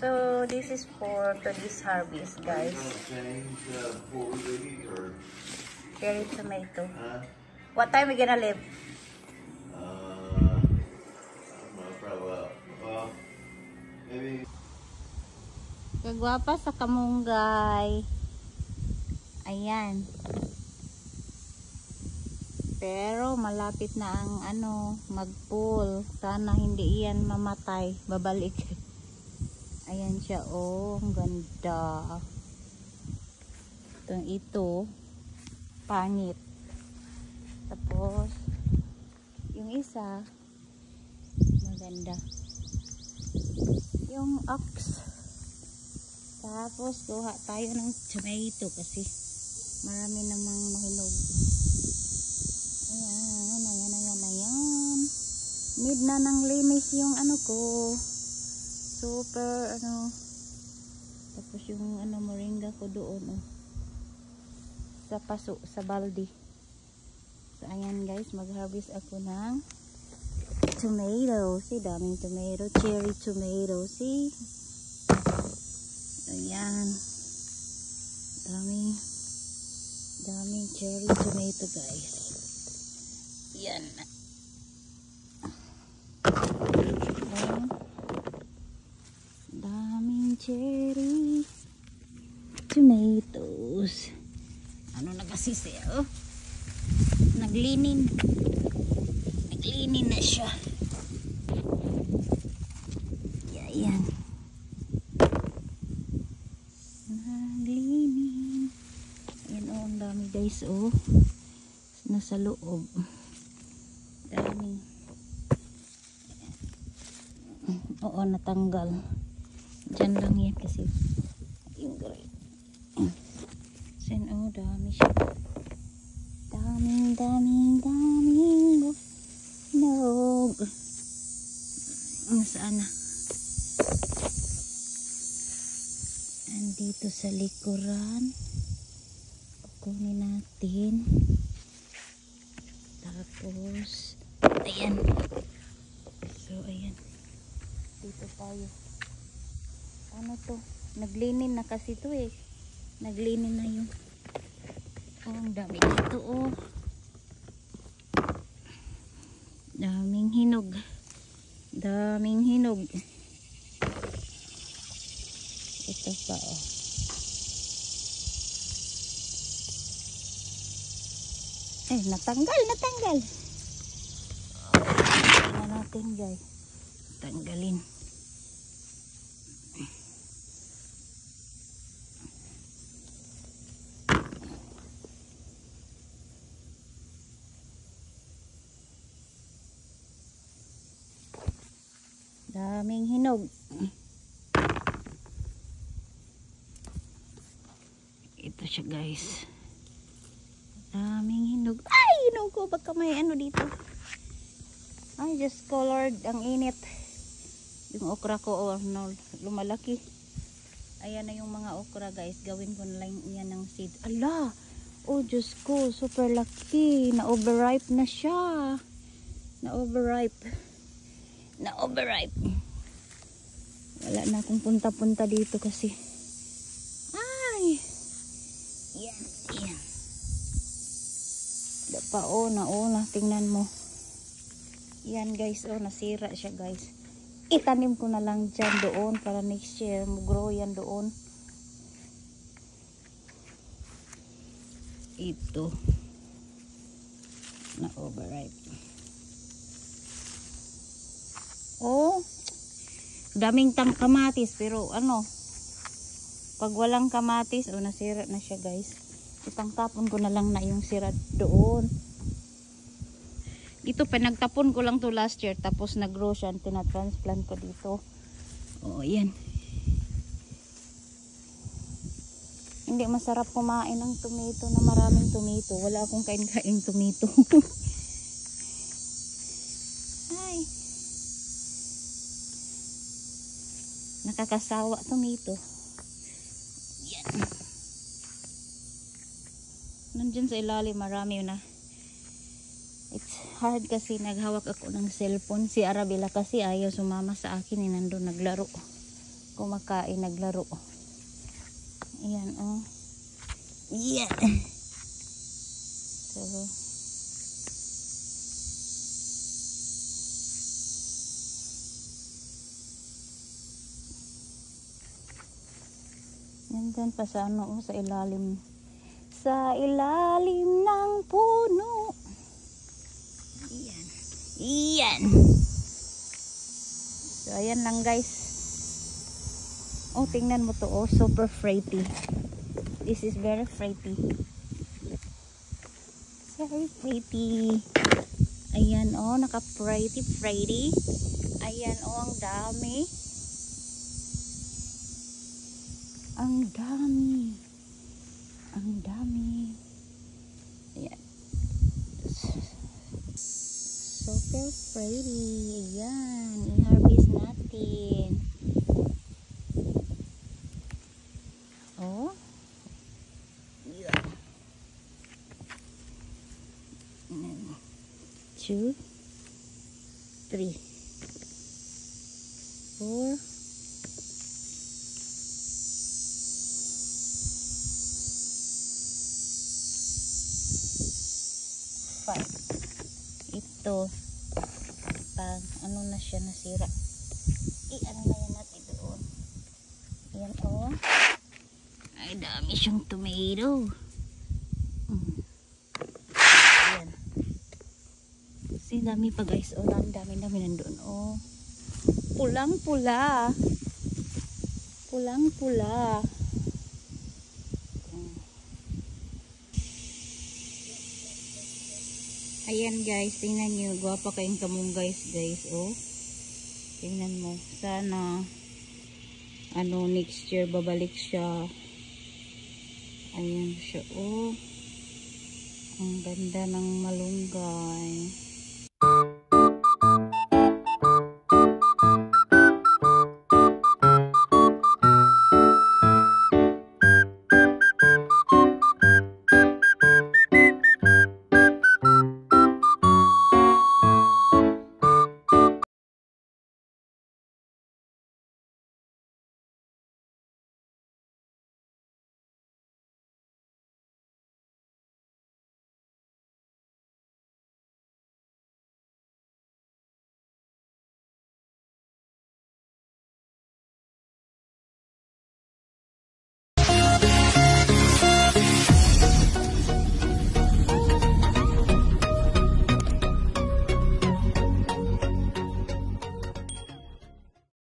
So this is for today's harvest, guys. Cherry tomato. What time we gonna leave? Maybe. Kagwapa sa kamunggay. Ayan. Pero malapit na ang mag-pull. Sana hindi iyan mamatay. Babalik. Ayan siya, oh, ang ganda. Ito, pangit. Tapos, yung isa, maganda. Yung ox. Tapos, kuha tayo ng tomato kasi marami namang mahinog. Ayan. Mid na ng linis yung ko. Super tapos yung moringa ko doon sa paso, sa balde. So ayan guys, mag-harvest ako ng tomato. See, daming tomato, cherry tomato. See, ayan, daming cherry tomato guys. Yan. Cherry tomatoes. Na kasi siya, naglinin na siya. Yan. Naglinin. Ayan, ang dami guys, nasa loob. Dami. Oo, natanggal. Diyan lang yan kasi yung gray. Sen, dami siya. Daming nog. Nasaan na? Andito sa likuran. Kukunin natin. Tapos ayan. So ayan. Dito tayo. To? Naglinin na kasi to Naglinin na yung ang dami dito Daming hinog. Ito pa natanggal. Tingnan natin guys. Tanggalin. Daming hinog. Ito siya guys. Daming hinog. Ay, hinog ko. Baka may dito. Ay, just colored. Ang init. Yung okra ko, lumalaki. Ayan na yung mga okra guys. Gawin ko na lang yan ng seed. Ala! Diyos ko. Super laki. Na-overripe na siya. Na-overripe. Wala na akong punta-punta dito kasi yan dapa na tingnan mo yan guys, nasira siya guys. Itanim ko na lang dyan doon para next year mag-grow yan doon. Ito na overripe. Daming kamatis pero pag walang kamatis nasira na siya guys. Itangtapon ko na lang na yung sira doon. Ito pinagtapon ko lang to last year tapos nag-grow siya, tinatransplant ko dito. Yan. Hindi masarap kumain ng tomato na maraming tomato. Wala akong kain-kain tomato. Nakakasawa tomato. Yan. Nandiyan sa ilalim marami na. It's hard kasi naghawak ako ng cellphone. Si Arabella kasi ayaw sumama sa akin, nandun naglaro. kumakain, naglaro. Ayan, oh. Yeah. So, nandyan pa sa ano, sa ilalim ng puno. Iyan. Iyan. So, ayan lang guys. Oh, tingnan mo to. Oh, super pretty. This is very pretty. Very pretty. Ayan, oh, naka-pretty. Ayan, oh, ang dami. Ang dami. Ayan. Super pretty. Ayan. I-harvest natin. Oh. Yeah. 2, 3, 4, 5. Ito pag ano na siya, nasira, ano na yan natin doon. Ayan, oh, ay dami siyang tomato. Ayan, kasi dami pa guys. Oh, dami nandun. Oh, pulang pula. Ayan guys, tingnan nyo, guwapa kayong kamunggays guys. Oh, tingnan mo, sana ano, next year babalik siya. Ayan siya. Oh, ang ganda ng malunggay.